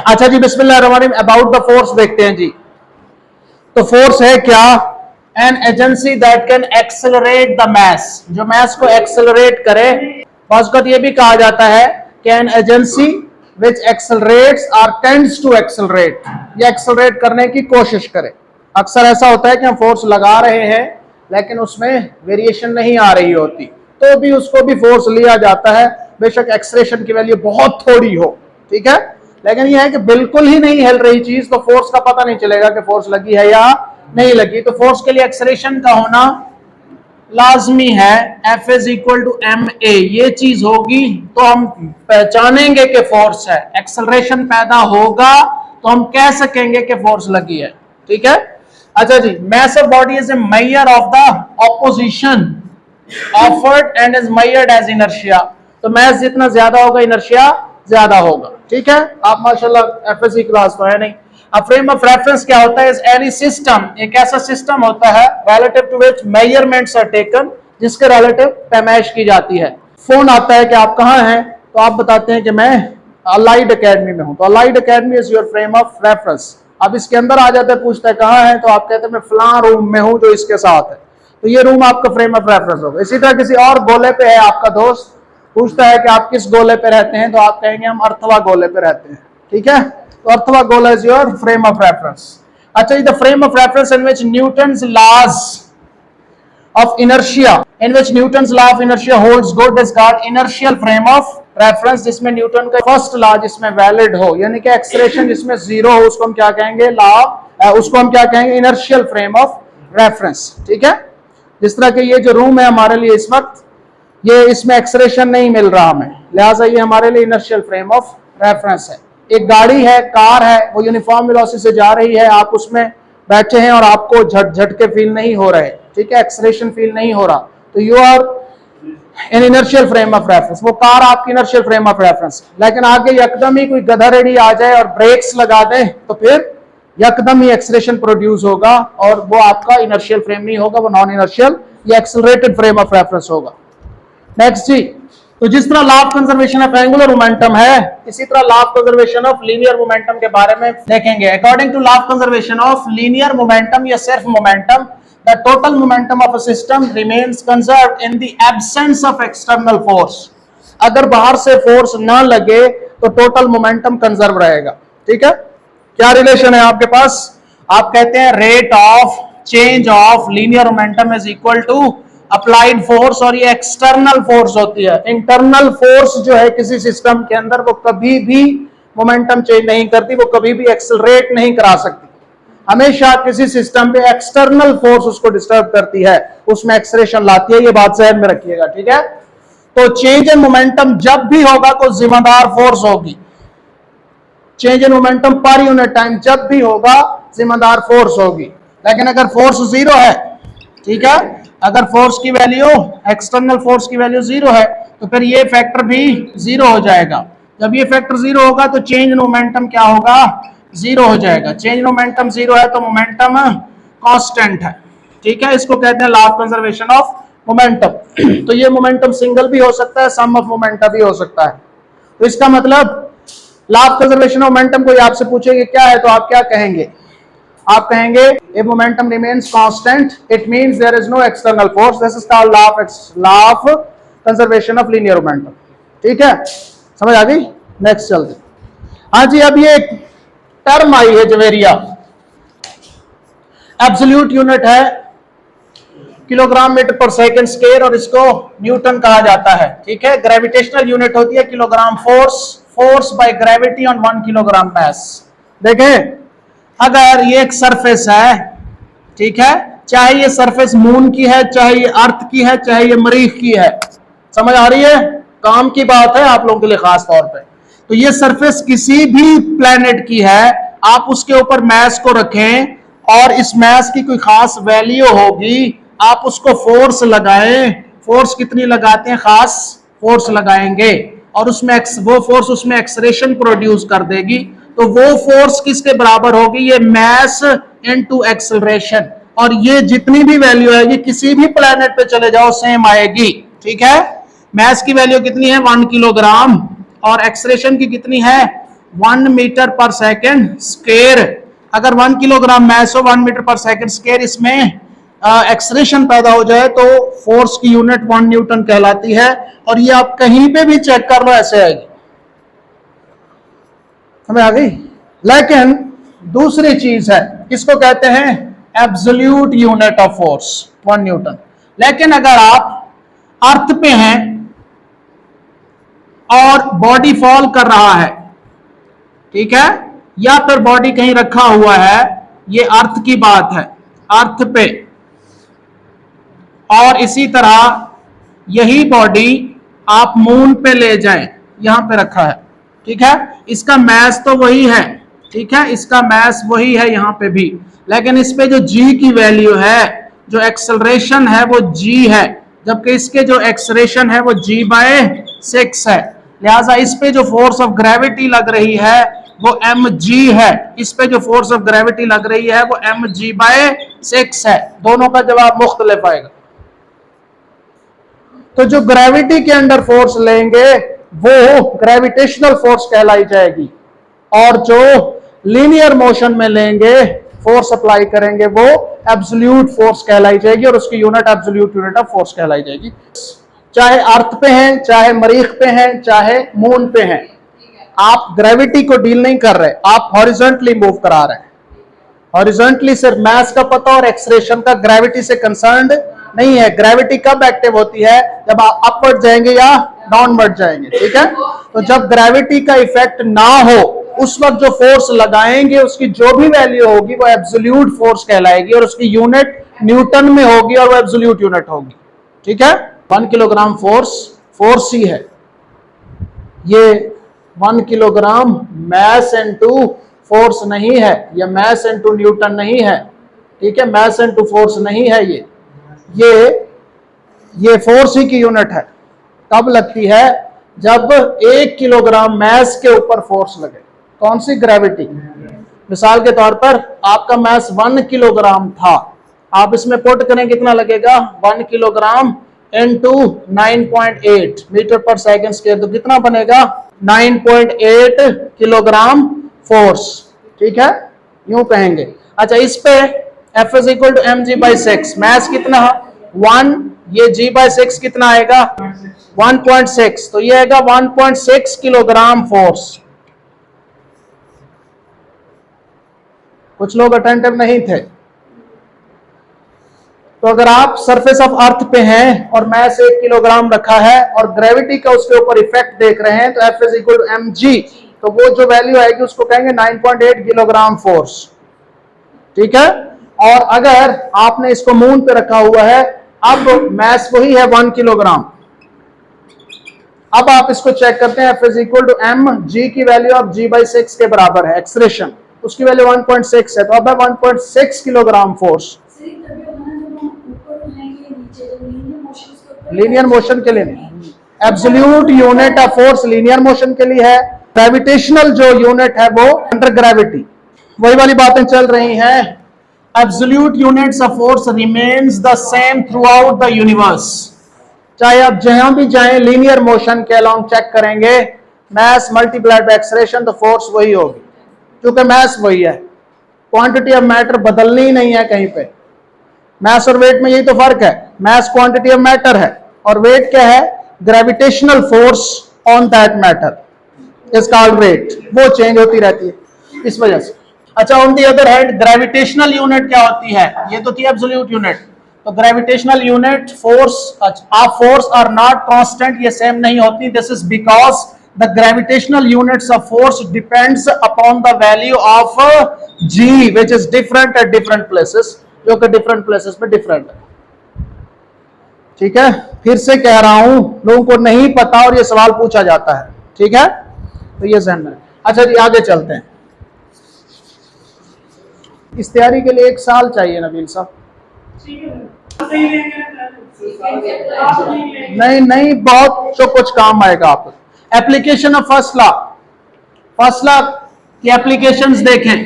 अच्छा जी, बिस्मिल्लाहिर्रहमानिर्रहीम। About the force देखते हैं जी। तो फोर्स है क्या? An agency that can accelerate the mass, जो मैस को एक्सेलरेट करे। बाज़ ये भी कहा जाता है कि एन एजेंसी विच एक्सेलरेट्स और टेंड्स टू एक्सेलरेट, ये एक्सेलरेट करने की कोशिश करे। अक्सर ऐसा होता है कि हम फोर्स लगा रहे हैं लेकिन उसमें वेरिएशन नहीं आ रही होती, तो भी उसको भी फोर्स लिया जाता है, बेशक एक्सेलरेशन की वैल्यू बहुत थोड़ी हो, ठीक है। लेकिन यह है कि बिल्कुल ही नहीं हिल रही चीज, तो फोर्स का पता नहीं चलेगा कि फोर्स लगी है या नहीं लगी। तो फोर्स के लिए एक्सेलरेशन का होना लाजमी है। F is equal to M A, ये चीज होगी तो हम पहचानेंगे कि फोर्स है। एक्सेलरेशन पैदा होगा तो हम कह सकेंगे कि फोर्स लगी है, ठीक है। अच्छा जी, mass of body is a measure of the opposition offered and is measured as inertia। तो mass जितना ज्यादा होगा inertia ज्यादा होगा, ठीक है। आप माशाल्लाह एफएससी क्लास तो है नहीं। अब फ्रेम ऑफ रेफरेंस क्या होता है? इज एनी सिस्टम, एक ऐसा सिस्टम होता है relative to which measurements are taken, जिसके रिलेटिव पैमाइश की जाती है। फोन आता है कि आप कहाँ हैं, तो आप बताते हैं कि मैं अलाइड एकेडमी में हूं, तो allied academy is your frame of reference. अब इसके अंदर आ जाता है, पूछता है कहाँ है, तो आप कहते हैं मैं फलां रूम में हूं जो इसके साथ है, तो ये रूम आपका फ्रेम ऑफ रेफरेंस होगा। इसी तरह किसी और गोले पे है आपका दोस्त, पूछता है कि आप किस गोले पे रहते हैं, तो आप कहेंगे हम अर्थवा गोले पे रहते हैं, ठीक है। तो अर्थवा गोला is your frame of reference. अच्छा, the frame of reference in which Newton's laws of inertia, in which Newton's law of inertia holds good is called inertial frame of reference, जिसमें न्यूटन का फर्स्ट लॉ जिसमें valid हो, यानी कि acceleration जिसमें zero हो, उसको हम क्या कहेंगे? उसको हम क्या कहेंगे? इनर्शियल फ्रेम ऑफ रेफरेंस, ठीक है। जिस तरह के ये जो रूम है हमारे लिए इस वक्त, ये इसमें एक्सेलरेशन नहीं मिल रहा हमें, लिहाजा ये हमारे लिए इनर्शियल फ्रेम ऑफ रेफरेंस है। एक गाड़ी है, कार है, वो यूनिफॉर्म वेलोसिटी से जा रही है, आप उसमें बैठे हैं और आपको झटके फील नहीं हो रहे, ठीक है, एक्सेलरेशन फील नहीं हो रहा, तो you are in inertial frame of reference. वो कार आपकी इनर्शियल फ्रेम ऑफ रेफरेंस। लेकिन आगे यकदम ही कोई गधा रेडी आ जाए और ब्रेक्स लगा दे, तो फिर यकदम ही एक्सेलरेशन प्रोड्यूस होगा और वो आपका इनर्शियल फ्रेम नहीं होगा, वो नॉन इनर्शियल या एक्सेलरेटेड फ्रेम ऑफ रेफरेंस होगा। नेक्स्ट जी, तो जिस तरह law of conservation of angular momentum है, इसी तरह law of conservation of linear momentum के बारे में देखेंगे। According to law of conservation of linear momentum या सिर्फ momentum, the total momentum of a system remains conserved in the absence of external force। अगर बाहर से फोर्स ना लगे तो टोटल मोमेंटम कंजर्व रहेगा, ठीक है। क्या रिलेशन है आपके पास? आप कहते हैं rate of change of linear momentum is equal to applied force, और ये एक्सटर्नल फोर्स होती है। इंटरनल फोर्स जो है किसी सिस्टम के अंदर, वो कभी भी मोमेंटम चेंज नहीं करती, वो कभी भी एक्सेलरेट नहीं करा सकती। हमेशा किसी सिस्टम पे एक्सटर्नल फोर्स उसको डिस्टर्ब करती है, उसमें एक्सेलरेशन लाती है, ये बात ज़हन में रखिएगा, ठीक है। तो चेंज इन मोमेंटम जब भी होगा तो जिम्मेदार फोर्स होगी। Change in momentum per unit time जब भी होगा जिम्मेदार फोर्स होगी। लेकिन अगर फोर्स जीरो है, ठीक है, अगर फोर्स की वैल्यू, एक्सटर्नल फोर्स की वैल्यू जीरो है, तो फिर ये फैक्टर भी जीरो हो जाएगा। जब ये फैक्टर जीरो होगा तो चेंज इन मोमेंटम क्या होगा? जीरो हो जाएगा। चेंज मोमेंटम जीरो है तो मोमेंटम कांस्टेंट है, ठीक है। इसको कहते हैं law of conservation of momentum. तो ये मोमेंटम सिंगल भी हो सकता है, सम ऑफ मोमेंटा भी हो सकता है। तो इसका मतलब law of conservation of momentum कोई आपसे पूछेगा क्या है, तो आप क्या कहेंगे? आप कहेंगे a momentum remains constant, it means there is no external force, this is called law of conservation of linear momentum, ठीक है। समझ आ गई? नेक्स्ट चलते। हाँ जी, अब ये टर्म आई है जवेरिया, एब्सोल्यूट यूनिट है किलोग्राम मीटर पर सेकंड स्क्वायर, और इसको न्यूटन कहा जाता है, ठीक है। ग्रेविटेशनल यूनिट होती है kilogram force, force by gravity on 1 kilogram mass. देखें, अगर ये एक सरफेस है, ठीक है, चाहे ये सरफेस मून की है, चाहे ये अर्थ की है, चाहे ये मरीख की है, समझ आ रही है? काम की बात है आप लोगों के लिए खास तौर पे। तो ये सरफेस किसी भी प्लेनेट की है, आप उसके ऊपर मैस को रखें और इस मैस की कोई खास वैल्यू होगी, आप उसको फोर्स लगाएं। फोर्स कितनी लगाते हैं? खास फोर्स लगाएंगे और उसमें वो फोर्स उसमें एक्सेलरेशन प्रोड्यूस कर देगी। तो वो फोर्स किसके बराबर होगी? ये मैस इनटू एक्सेलरेशन। और ये जितनी भी वैल्यू आएगी किसी भी प्लेनेट पे चले जाओ सेम आएगी, ठीक है। मैस की वैल्यू कितनी है? 1 किलोग्राम, और एक्सेलरेशन की कितनी है? 1 मीटर पर सेकेंड स्क्वायर। अगर 1 किलोग्राम मैस हो 1 मीटर पर सेकेंड स्क्वायर इसमें एक्सलेरेशन पैदा हो जाए तो फोर्स की यूनिट 1 न्यूटन कहलाती है। और ये आप कहीं पे भी चेक कर लो ऐसे आएगी। हमें आ गई। लेकिन दूसरी चीज है, इसको कहते हैं absolute unit of force 1 Newton. लेकिन अगर आप अर्थ पे हैं और बॉडी फॉल कर रहा है, ठीक है, या फिर बॉडी कहीं रखा हुआ है, ये अर्थ की बात है, अर्थ पे, और इसी तरह यही बॉडी आप मून पे ले जाएं, यहां पे रखा है, ठीक है, इसका मैस तो वही है, ठीक है, इसका मैस वही है यहां पे भी, लेकिन इस पे जो जी की वैल्यू है, जो एक्सेलरेशन है वो जी है, जबकि इसके जो एक्सेलरेशन है वो g/6 है। लिहाजा इस पे जो फोर्स ऑफ ग्रेविटी लग रही है वो mg है, इस पे जो फोर्स ऑफ ग्रेविटी लग रही है वो mg/6 है। दोनों का जवाब मुख्तलिफ आएगा। तो जो ग्रेविटी के अंडर फोर्स लेंगे वो ग्रेविटेशनल फोर्स कहलाई जाएगी, और जो लीनियर मोशन में लेंगे, फोर्स अप्लाई करेंगे, वो एब्सोल्यूट फोर्स कहलाई जाएगी, और उसकी unit absolute unit of force कहलाई जाएगी। चाहे अर्थ पे हैं, चाहे मरीख पे हैं, चाहे मून पे हैं, आप ग्रेविटी को डील नहीं कर रहे, आप हॉरिजॉन्टली मूव करा रहे हैं। हॉरिजॉन्टली सिर्फ मास का पता और एक्सलेरेशन का, ग्रेविटी से कंसर्न्ड नहीं है। ग्रेविटी कब एक्टिव होती है? जब आप अपवर्ड जाएंगे या डाउनवर्ड जाएंगे, ठीक है। तो जब ग्रेविटी का इफेक्ट ना हो उस वक्त जो फोर्स लगाएंगे उसकी जो भी वैल्यू होगी वो एब्सोल्यूट फोर्स कहलाएगी, और उसकी यूनिट न्यूटन में होगी, और वो एब्सोल्यूट यूनिट होगी, ठीक है। 1 किलोग्राम फोर्स ही है ये, 1 किलोग्राम मैस इनटू फोर्स नहीं है, या मैस इनटू न्यूटन नहीं है, ठीक है, मैस इनटू फोर्स नहीं है, ये फोर्स ही की यूनिट है। कब लगती है? जब 1 किलोग्राम मैस के ऊपर फोर्स लगे। कौन सी? ग्रेविटी। मिसाल के तौर पर आपका मैस 1 किलोग्राम था, आप इसमें पुट करें कितना लगेगा? 1 किलोग्राम इनटू 9.8 मीटर पर सेकेंड स्क्वायर, तो कितना बनेगा? 9.8 किलोग्राम फोर्स, ठीक है, यूं कहेंगे। अच्छा, इस पे F is equal to mg/6, mass कितना? 1, ये g/6 कितना आएगा? 1.6, तो ये आएगा 1.6 किलोग्राम फोर्स। कुछ लोग अटेंटिव नहीं थे। तो अगर आप सरफेस ऑफ अर्थ पे हैं और मैस 1 किलोग्राम रखा है और ग्रेविटी का उसके ऊपर इफेक्ट देख रहे हैं, तो F is equal to mg, तो वो जो वैल्यू आएगी उसको कहेंगे 9.8 किलोग्राम फोर्स, ठीक है। और अगर आपने इसको मून पे रखा हुआ है, अब मैस वही है 1 किलोग्राम, अब आप इसको चेक करते हैं, F is equal to mg की वैल्यू अब g/6 के बराबर है, एक्सलेरेशन उसकी वैल्यू 1.6 है, तो अब है 1.6 किलोग्राम फोर्स। लीनियर मोशन के लिए नहीं, absolute unit of force linear motion के लिए है। ग्रेविटेशनल जो यूनिट है वो अंडर ग्रेविटी, वही वाली बातें चल रही हैं। Absolute units of force remains the same through out the universe. चाहे आप जहां भी जाएं, लीनियर मोशन के अलोंग चेक करेंगे, मैस मल्टीप्लाइड बाय एक्सेलरेशन, तो फोर्स वही होगी, क्योंकि मैस वही है। क्वांटिटी ऑफ मैटर बदलनी ही नहीं है कहीं पे। मैस और वेट में यही तो फर्क है, मैस क्वांटिटी ऑफ मैटर है और वेट क्या है? Gravitational force on that matter is called weight, वो चेंज होती रहती है इस वजह से। अच्छा, on the other hand gravitational unit क्या होती है? ये तो थी एब्सोल्यूट यूनिट, तो gravitational unit force of force are not constant, ये सेम नहीं होती। This is because the gravitational units of force depends upon the value of g, which is different at different places, जो कि different places में different है, ठीक है। फिर से कह रहा हूं, लोगों को नहीं पता और ये सवाल पूछा जाता है, ठीक है, तो ये ध्यान में। अच्छा जी, आगे चलते हैं। इस तैयारी के लिए 1 साल चाहिए नबील साहब। नहीं, बहुत जो कुछ काम आएगा आपको। एप्लीकेशन ऑफ फर्स्ट लॉ की एप्लीकेशंस देखें,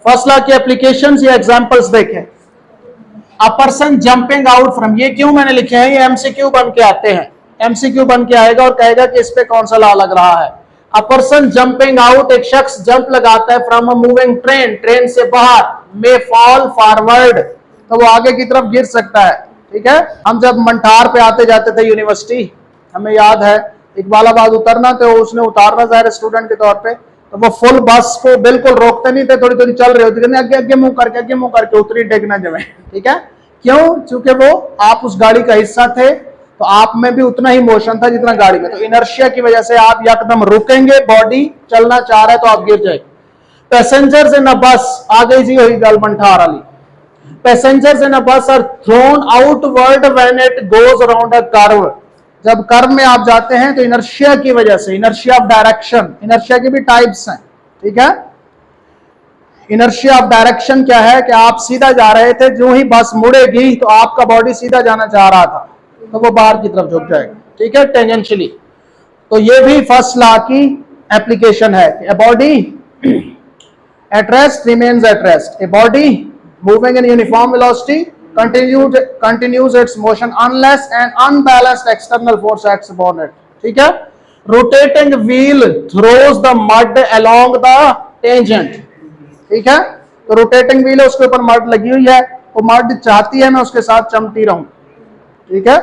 फर्स्ट लॉ की एप्लीकेशंस या एग्जांपल्स देखें। A person jumping out from, ये क्यों मैंने लिखे हैं? ये एमसीक्यू बन के आते हैं, एमसीक्यू बन के आएगा और कहेगा कि इस पे कौन सा लॉ लग रहा है। अ पर्सन जंपिंग आउट, एक शख्स जंप लगाता है from a moving train, train से बाहर, मे फॉल फॉरवर्ड, तो वो आगे की तरफ गिर सकता है। ठीक है, हम जब मंठार पे आते जाते थे यूनिवर्सिटी, हमें याद है इकबालाबाद उतरना, तो उसने उतारना जाहिर स्टूडेंट के तौर पे, तो वो फुल बस को बिल्कुल रोकते नहीं थे, थोड़ी थोड़ी चल रही होती, आगे आगे मुंह करके उतरी टेकना जमे। ठीक है, क्यों? क्योंकि वो आप उस गाड़ी का हिस्सा थे, तो आप में भी उतना ही मोशन था जितना गाड़ी में, तो इनर्शिया की वजह से आप एकदम रुकेंगे, बॉडी चलना चाह रहा है तो आप गिर जाएंगे। पैसेंजर्स इन अ बस, आ गई जी वही गल मंठार वाली। Passengers in a bus are thrown outward when it goes around a curve, जब कर्व में आप जाते हैं तो इनर्शिया की वजह से, इनर्शिया ऑफ डायरेक्शन, इनर्शिया के भी टाइप्स हैं। ठीक है, इनर्शिया ऑफ डायरेक्शन क्या है कि आप सीधा जा रहे थे, जो ही बस मुड़ेगी तो आपका बॉडी सीधा जाना चाह रहा था तो वो बाहर की तरफ झुक जाएगा। ठीक है, टेंजेंशियली। तो ये भी फर्स्ट लॉ की एप्लीकेशन है। A body at rest remains at rest, a body moving in uniform velocity continues its motion unless an unbalanced external force acts upon it. ठीक है, rotating wheel throws the mud along the tangent. ठीक है, तो rotating wheel है, उसके ऊपर mud लगी हुई है, वो मड चाहती है मैं उसके साथ चमटी रहूं। ठीक है,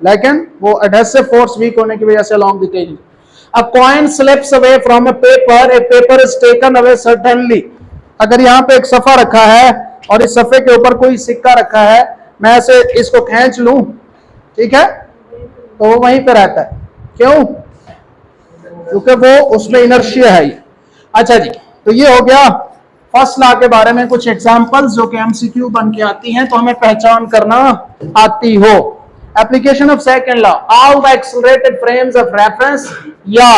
लेकिन वो एडहेसिव फोर्स वीक होने की वजह से along the tangent. A coin slips away from a paper, a paper is taken away suddenly. अगर यहाँ पे एक सफा रखा है और इस सफे के ऊपर कोई सिक्का रखा है, मैं ऐसे इसको खींच लूं, ठीक है, तो वो वहीं पे रहता है। क्यों? क्योंकि वो उसमें इनर्शिया है। अच्छा जी, तो ये हो गया फर्स्ट लॉ के बारे में कुछ एग्जांपल्स जो कि एमसीक्यू बन के आती हैं, तो हमें पहचान करना आती हो। Application of second law, all the accelerated frames of reference या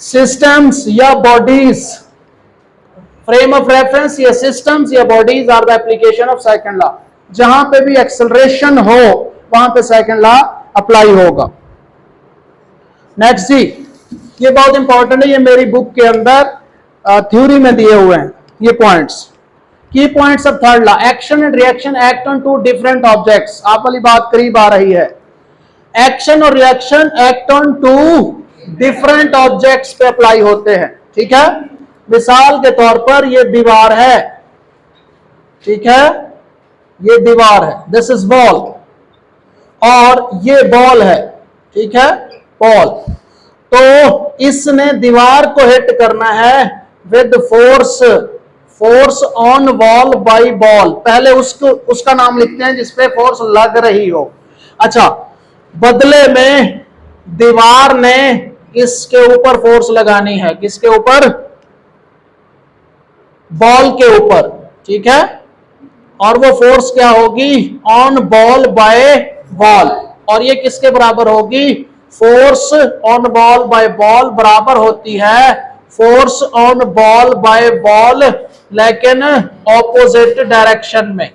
सिस्टम्स या बॉडीज, फ्रेम ऑफ रेफरेंस या सिस्टम्स या bodies are the application of second law. जहां पे भी एक्सेलरेशन हो वहां पे सेकंड लॉ अप्लाई होगा। नेक्स्ट जी, ये बहुत इंपॉर्टेंट है, ये मेरी बुक के अंदर थ्योरी में दिए हुए हैं ये points. Key points of third law, action and reaction act on two different objects. आप वाली बात करीब आ रही है, एक्शन और reaction act on two different objects पे अप्लाई होते हैं। ठीक है, मिसाल के तौर पर ये दीवार है, ठीक है, ये दीवार है, दिस इज बॉल, और ये बॉल है, ठीक है, बॉल। तो इसने दीवार को हिट करना है with force on ball by ball. पहले उसका नाम लिखते हैं जिसपे फोर्स लग रही हो। अच्छा, बदले में दीवार ने इसके ऊपर फोर्स लगानी है, किसके ऊपर? बॉल के ऊपर। ठीक है, और वो फोर्स क्या होगी? On ball by ball. और ये किसके बराबर होगी? Force on ball by ball बराबर होती है force on ball by ball, लेकिन ऑपोजिट डायरेक्शन में।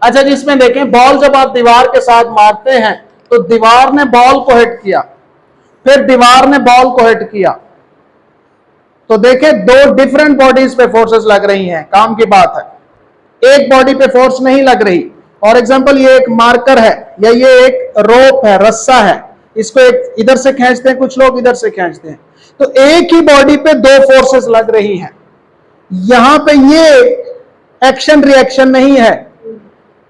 अच्छा जी, इसमें देखें, बॉल जब आप दीवार के साथ मारते हैं तो दीवार ने बॉल को हिट किया, फिर दीवार ने बॉल को हिट किया, तो देखें दो डिफरेंट बॉडीज पे फोर्सेस लग रही हैं। काम की बात है, एक बॉडी पे फोर्स नहीं लग रही। फॉर एग्जांपल, ये एक मार्कर है या ये एक रोप है, रस्सा है, इसको एक इधर से खींचते हैं, कुछ लोग इधर से खींचते हैं, तो एक ही बॉडी पे दो फोर्सेस लग रही हैं। यहां पे ये एक्शन रिएक्शन नहीं है।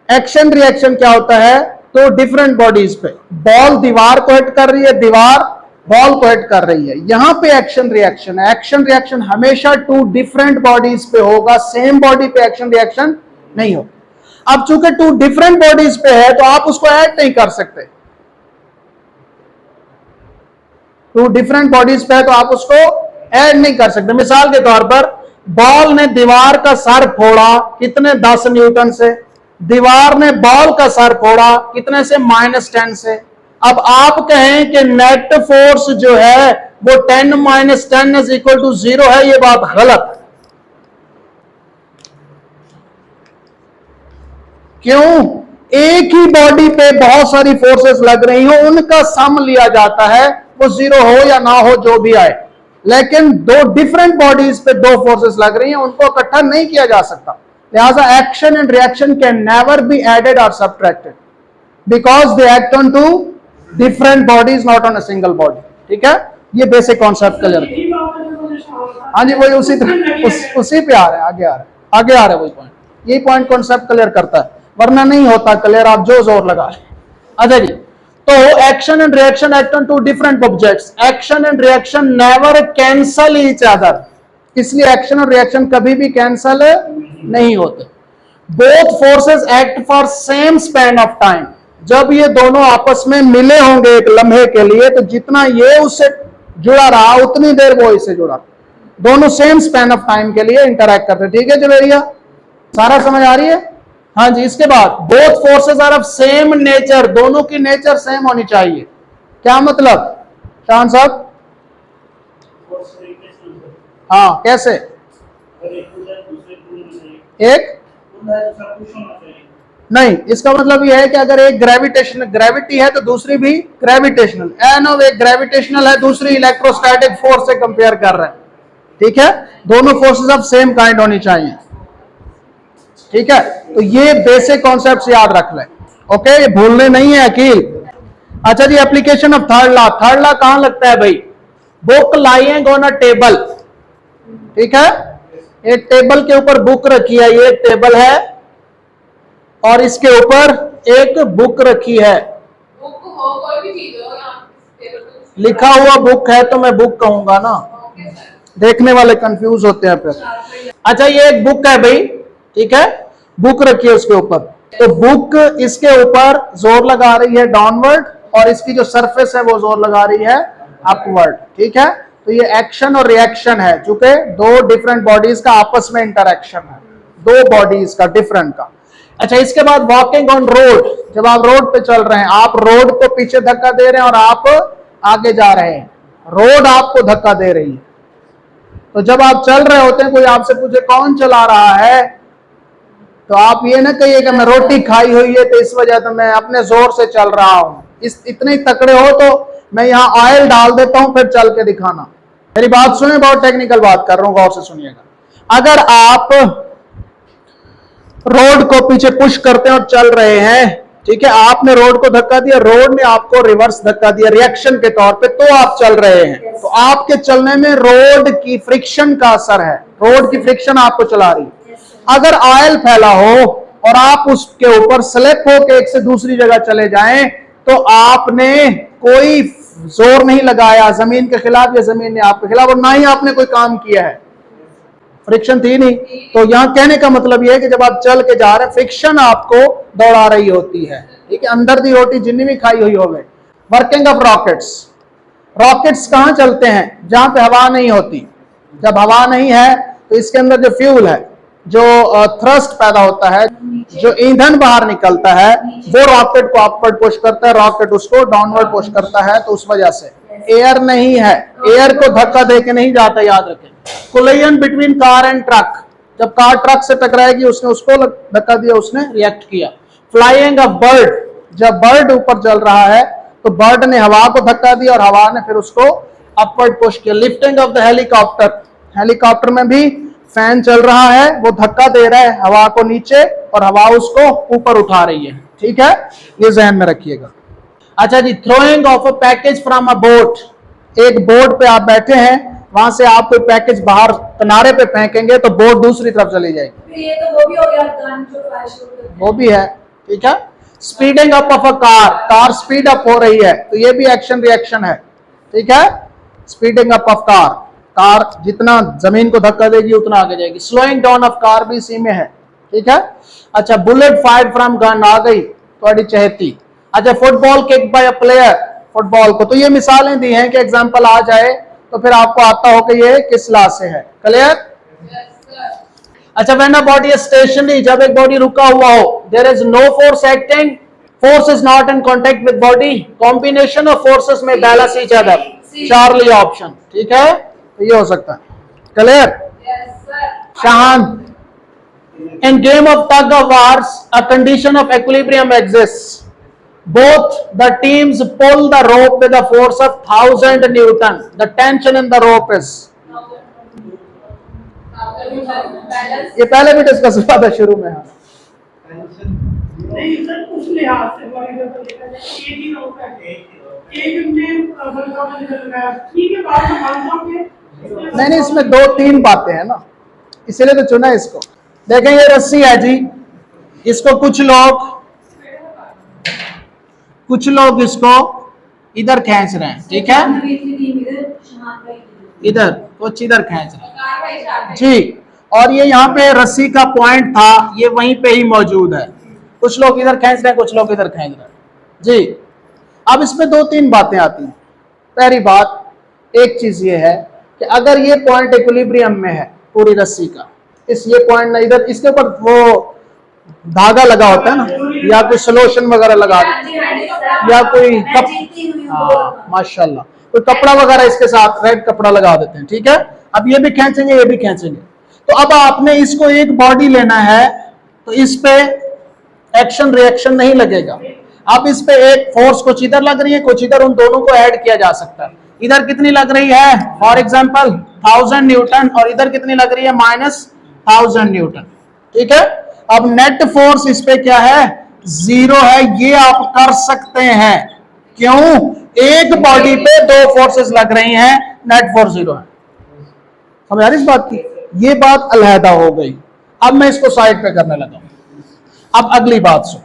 एक्शन रिएक्शन क्या होता है? तो डिफरेंट बॉडीज पे, बॉल दीवार को हिट कर रही है, दीवार बॉल को हिट कर रही है। यहां पे एक्शन रिएक्शन है। एक्शन रिएक्शन हमेशा टू डिफरेंट बॉडीज पे होगा, सेम बॉडी पे एक्शन रिएक्शन नहीं हो। अब चूंकि टू डिफरेंट बॉडीज पे है तो आप उसको ऐड नहीं कर सकते। टू डिफरेंट बॉडीज पे है तो आप उसको ऐड नहीं कर सकते। मिसाल के तौर पर, बॉल ने दीवार का सर फोड़ा, कितने? 10 न्यूटन से। दीवार ने बॉल का सर फोड़ा, कितने से? -10 से। अब आप कहें कि नेट फोर्स जो है वो 10 - 10 = 0 है, ये बात गलत है। क्यों? एक ही बॉडी पे बहुत सारी फोर्सेस लग रही हो, उनका सम लिया जाता है, वो 0 हो या ना हो जो भी आए। लेकिन दो डिफरेंट बॉडीज पे दो फोर्सेस लग रही हैं, उनको इकट्ठा नहीं किया जा सकता। लिहाजा action and reaction can never be added और subtracted because they act on two different bodies, not on a single body. ठीक है, ये बेसिक कॉन्सेप्ट क्लियर। हाँ जी, वही उसी उसी पे आ रहे हैं, आगे आ रहे हैं वही पॉइंट। यही पॉइंट कॉन्सेप्ट क्लियर करता है, वरना नहीं होता क्लियर, आप जो जोर लगा रहे। अच्छा जी, तो action and reaction act on two different objects. Action and reaction never cancel each other, इसलिए एक्शन और रिएक्शन कभी भी कैंसल नहीं होते। Both forces act for same span of time, जब ये दोनों आपस में मिले होंगे एक लम्हे के लिए, तो जितना ये उससे जुड़ा रहा उतनी देर वो इससे जुड़ा, दोनों सेम स्पैन ऑफ टाइम के लिए इंटरैक्ट करते। ठीक है जवेरिया, सारा समझ आ रही है? हाँ जी। इसके बाद both forces are of same nature, दोनों की नेचर सेम होनी चाहिए। क्या मतलब शान साहब? हाँ, कैसे? एक नहीं, इसका मतलब यह है कि अगर एक ग्रेविटी है तो दूसरी भी ग्रेविटेशनल, एक ग्रेविटेशनल है, दूसरी इलेक्ट्रोस्टैटिक फोर्स से कंपेयर कर रहे हैं। ठीक है, दोनों फोर्सेस ऑफ सेम काइंड होनी चाहिए। ठीक है, तो ये बेसिक कॉन्सेप्ट्स याद रख लें। ओके, ये भूलने नहीं है अकील। अच्छा जी, application of third law. Third law कहां लगता है भाई? Book lying on a table. ठीक है, एक टेबल के ऊपर बुक रखी है, ये एक टेबल है और इसके ऊपर एक बुक रखी है। बुक हो, कोई भी चीज हो, लिखा हुआ बुक है तो मैं बुक कहूंगा ना, देखने वाले कंफ्यूज होते हैं फिर। अच्छा, ये एक बुक है भाई, ठीक है, बुक रखी है उसके ऊपर, तो बुक इसके ऊपर जोर लगा रही है डाउनवर्ड और इसकी जो सरफेस है वो जोर लगा रही है अपवर्ड। ठीक है, तो ये एक्शन और रिएक्शन है, चूंकि दो डिफरेंट बॉडीज का आपस में इंटरेक्शन है, दो बॉडीज का डिफरेंट का। अच्छा, इसके बाद वॉकिंग ऑन रोड। जब आप रोड पे चल रहे हैं, आप रोड को पीछे धक्का दे रहे हैं और आप आगे जा रहे हैं, रोड आपको धक्का दे रही है। तो जब आप चल रहे होते हैं, कोई आपसे पूछे कौन चला रहा है, तो आप ये ना कहिए कि मैं रोटी खाई हुई है तो इस वजह से मैं अपने जोर से चल रहा हूं। इतने तकड़े हो तो मैं यहाँ ऑयल डाल देता हूं फिर चल के दिखाना। मेरी बात सुने, बहुत टेक्निकल बात कर रहा हूं, गौर से सुनिएगा। अगर आप रोड को पीछे पुश करते हैं और चल रहे हैं, ठीक है, आपने रोड को धक्का दिया, रोड ने आपको रिवर्स धक्का दिया रिएक्शन के तौर पे, तो आप चल रहे हैं, तो आपके चलने में रोड की फ्रिक्शन का असर है, रोड की फ्रिक्शन आपको चला रही है। अगर ऑयल फैला हो और आप उसके ऊपर स्लिप होकर एक से दूसरी जगह चले जाएं, तो आपने कोई जोर नहीं लगाया जमीन के खिलाफ या जमीन ने आपके खिलाफ, और ना ही आपने कोई काम किया है, फ्रिक्शन थी नहीं। तो यहां कहने का मतलब यह है कि जब आप चल के जा रहे हैं, फ्रिक्शन आपको दौड़ा रही होती है। ठीक है, अंदर दी रोटी जितनी भी खाई हुई होवे। Working of rockets. रॉकेट्स कहां चलते हैं? जहां पे हवा नहीं होती। जब हवा नहीं है तो इसके अंदर जो फ्यूल है, जो थ्रस्ट पैदा होता है, जो ईंधन बाहर निकलता है, वो रॉकेट को अपवर्ड पुश करता है, रॉकेट उसको डाउनवर्ड पुश करता है। तो उस वजह से एयर नहीं है, एयर को धक्का देके नहीं जाता, याद रखें। Collision between car and truck. जब कार ट्रक से टकराएगी, उसने उसको धक्का दिया, उसने रिएक्ट किया। Flying of bird. जब बर्ड ऊपर चल रहा है तो बर्ड ने हवा को धक्का दिया और हवा ने फिर उसको अपवर्ड पुश किया। Lifting of the helicopter. Helicopter में भी फैन चल रहा है, वो धक्का दे रहा है हवा को नीचे और हवा उसको ऊपर उठा रही है। ठीक है, ये जहन में रखिएगा। अच्छा जी, throwing of a package from a boat. एक बोट पे आप बैठे हैं, वहां से आप कोई पैकेज बाहर किनारे पे फेंकेंगे तो बोट दूसरी तरफ चली जाएगी। ये तो वो भी हो गया, गन जो फ्लैश होता है, वो भी है। ठीक है, speeding up of a car. Car speed up हो रही है, तो ये भी एक्शन रिएक्शन है। ठीक है, speeding up of car, car जितना जमीन को धक्का देगी उतना आगे जाएगी। स्लोइंग डाउन ऑफ कार भी इसी में है। ठीक है, अच्छा, बुलेट फायर्ड फ्रॉम गन आ गई थोड़ी चहेती। अच्छा, football kick by a player. Football को तो ये मिसालें दी हैं कि एग्जांपल आ जाए तो फिर आपको आता हो कि ये किस लॉ से है। क्लियर? अच्छा, when a body is stationary. जब एक बॉडी रुका हुआ हो, there is no force acting, force is not in contact with body, combination of forces में balance each other. Charlie option. ठीक है, तो ये हो सकता है। Clear? Shahan. In game of tug of wars, a condition of equilibrium exists. Both the teams pull the rope with a force of 1000 Newton. The tension in the rope is. ये पहले भी डिस्कस हुआ था शुरू में। नहीं, इसमें दो तीन बातें हैं ना, इसीलिए तो चुना इसको। देखें ये रस्सी है जी, इसको कुछ लोग इसको इधर खींच रहे हैं, ठीक है, इधर कुछ इधर खींच रहे हैं जी, और ये यहाँ पे रस्सी का पॉइंट था, ये वहीं पे ही मौजूद है। कुछ लोग इधर खींच रहे हैं, कुछ लोग इधर खींच रहे हैं जी। अब इसमें दो तीन बातें आती हैं। पहली बात, एक चीज ये है कि अगर ये पॉइंट इक्विलिब्रियम में है पूरी रस्सी का, ये पॉइंट ना इधर, इसके ऊपर वो धागा लगा होता है ना, या कोई सोल्यूशन वगैरह लगा दे, या कोई हाँ माशाल्लाह, कोई कपड़ा वगैरह इसके साथ रेड कपड़ा लगा देते हैं, ठीक है। अब ये भी खींचेंगे, ये भी खींचेंगे, तो अब आपने इसको एक बॉडी लेना है, तो इस पे एक्शन रिएक्शन नहीं लगेगा। अब इस पे एक फोर्स कुछ इधर लग रही है, कुछ इधर, उन दोनों को ऐड किया जा सकता है। इधर कितनी लग रही है, फॉर एग्जांपल 1000 न्यूटन, और इधर कितनी लग रही है, -1000 न्यूटन, ठीक है। अब नेट फोर्स इस पे क्या है, 0 है, ये आप कर सकते हैं। क्यों, एक बॉडी पे दो फोर्सेस लग रही हैं, नेट फोर्स 0 है। समझ आ रही इस बात की, ये बात अलहदा हो गई। अब मैं इसको साइड पे करने लगा। अब अगली बात सुनो,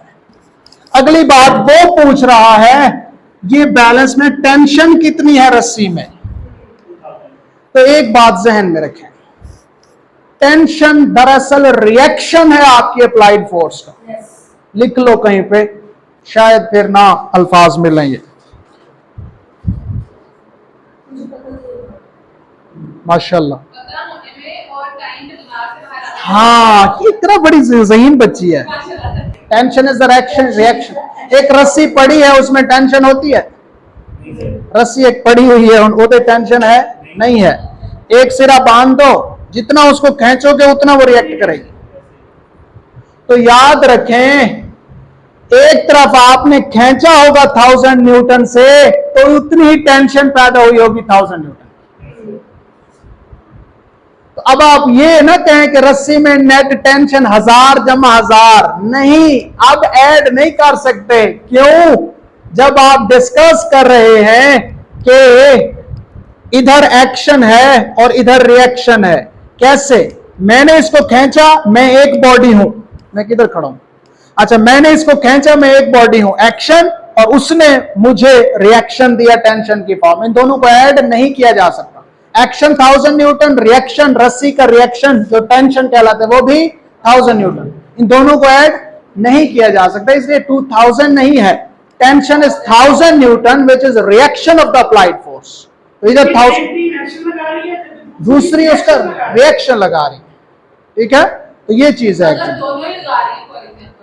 अगली बात वो पूछ रहा है ये बैलेंस में टेंशन कितनी है रस्सी में। तो एक बात जहन में रखें, टेंशन दरअसल रिएक्शन है आपकी अप्लाइड फोर्स का। लिख लो कहीं पे, शायद फिर ना अल्फाज मिलेंगे। माशाल्लाह, हाँ, इतना बड़ी ज़हीन बच्ची है। Tension is the reaction. एक रस्सी पड़ी है, उसमें टेंशन होती है, रस्सी एक पड़ी हुई है, वो तो टेंशन है नहीं है। एक सिरा बांध दो, जितना उसको खींचोगे उतना वो रिएक्ट करेगी। तो याद रखें, एक तरफ आपने खींचा होगा 1000 न्यूटन से, तो उतनी ही टेंशन पैदा हुई होगी 1000 न्यूटन। तो अब आप ये ना कहें कि रस्सी में नेट टेंशन 1000 जमा 1000, नहीं, अब ऐड नहीं कर सकते। क्यों, जब आप डिस्कस कर रहे हैं कि इधर एक्शन है और इधर रिएक्शन है। कैसे, मैंने इसको खींचा, मैं एक बॉडी हूं, मैं किधर खड़ा हूं, अच्छा, मैंने इसको खींचा, मैं एक बॉडी हूं, एक्शन, और उसने मुझे रिएक्शन दिया टेंशन की फॉर्म। इन दोनों को ऐड नहीं किया जा सकता। एक्शन 1000 न्यूटन, रिएक्शन, रस्सी का रिएक्शन जो टेंशन कहलाता है, वो भी 1000 न्यूटन। इन दोनों को ऐड नहीं किया जा सकता, इसलिए 2000 नहीं है। Tension is 1000 Newton which is reaction of the applied force. तो इधर 1000, दूसरी उसका रिएक्शन लगा रही है, ठीक है। तो ये चीज है,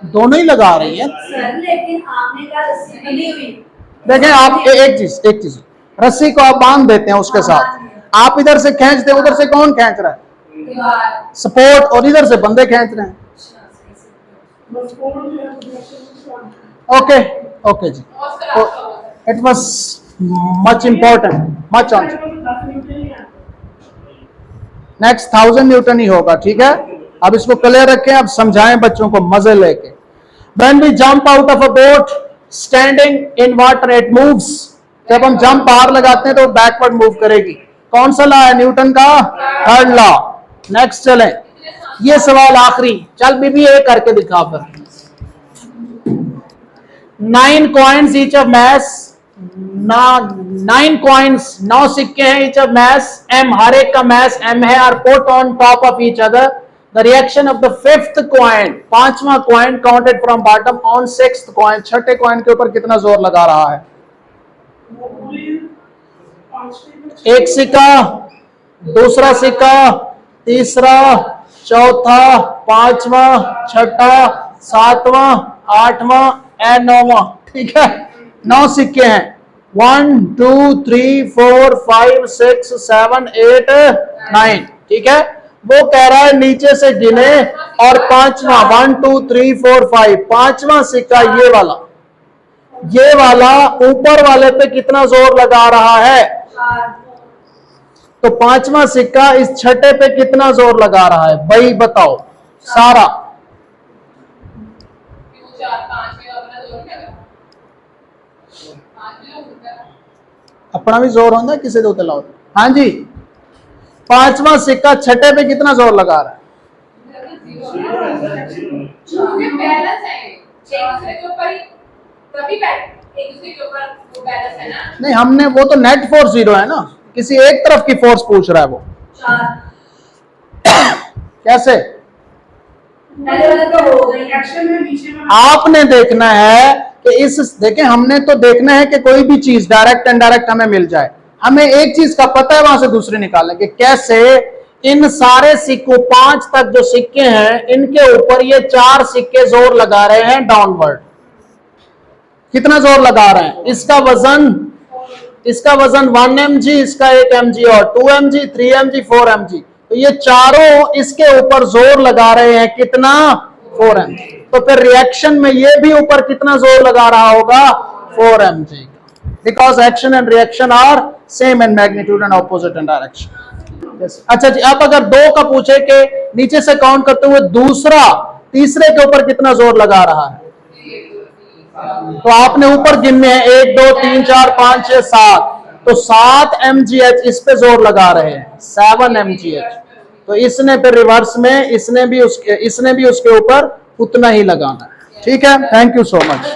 दोनों ही लगा रही है। लेकिन आपने कहा रस्सी बंधी हुई। देखें आप, एक चीज, रस्सी को आप बांध देते हैं उसके साथ, आप इधर से खींचते हैं, उधर से कौन खींच रहा है, सपोर्ट, और इधर से बंदे खींच रहे हैं। ओके जी, it was much important, much on. Next 1000 newton ही होगा, ठीक है। अब इसको क्लियर रखें, अब समझाएं बच्चों को मजे लेके। When we jump out of a boat standing in water, it moves. जब हम जंप बाहर लगाते हैं तो बैकवर्ड मूव करेगी। कौन सा लॉ है, न्यूटन का थर्ड लॉ। नेक्स्ट चले, ये सवाल आखिरी, चल बीबी ये करके दिखा फिर। 9 coins each of mass, 9 coins, 9 सिक्के हैं, each of mass m, हर एक का mass m है, और put on top of each other. The reaction of the 5th coin, 5वां coin counted from bottom on 6th coin, छठे coin के ऊपर कितना जोर लगा रहा है। एक सिक्का, दूसरा सिक्का, तीसरा, चौथा, पांचवा, छठा, सातवां, आठवां एंड 9वां, ठीक है। 9 सिक्के हैं, 1 2 3 4 5 6 7 8 9, ठीक है। वो कह रहा है नीचे से गिने, और पांचवा 1 2 3 4 5, पांचवा सिक्का ये वाला ऊपर वाले पे कितना जोर लगा रहा है, तो पांचवा सिक्का इस छठे पे कितना जोर लगा रहा है भाई बताओ सारा। अपना भी जोर होता है किसी दो लाओ। हाँ जी, पांचवा सिक्का छठे पे कितना जोर लगा रहा है? बैलेंस है एक दूसरे के ऊपर ही, तभी एक दूसरे के ऊपर वो बैलेंस है ना। नहीं, हमने वो तो नेट फोर्स 0 है ना, किसी एक तरफ की फोर्स पूछ रहा है वो। कैसे? पहले वाला तो हो गई एक्शन में नीचे में आपने देखना है कि इस, देखें हमने तो देखना है कि कोई भी चीज डायरेक्ट इनडायरेक्ट हमें मिल जाए। हमें एक चीज का पता है, वहां से दूसरी निकालने कि कैसे इन सारे सिक्कों 5 तक जो सिक्के हैं इनके ऊपर ये 4 सिक्के जोर लगा रहे हैं डाउनवर्ड। कितना जोर लगा रहे हैं? इसका वजन 1 mg, इसका 1 mg और 2 mg, 3 mg, 4 mg। तो ये चारों इसके ऊपर जोर लगा रहे हैं कितना? 4 mg। तो फिर रिएक्शन में ये भी ऊपर कितना जोर लगा रहा होगा? 4 mg, because action and reaction are same in magnitude and opposite in direction. अच्छा जी, अब अगर 2 का पूछे कि नीचे से काउंट करते हुए दूसरा तीसरे के ऊपर कितना जोर लगा रहा है, तो आपने ऊपर गिनने हैं 1 2 3 4 5 6 7। तो 7 mgh इस पे जोर लगा रहे हैं, 7 mgh। तो इसने फिर रिवर्स में इसने भी उसके ऊपर उतना ही लगाना है। ठीक है, थैंक यू सो मच।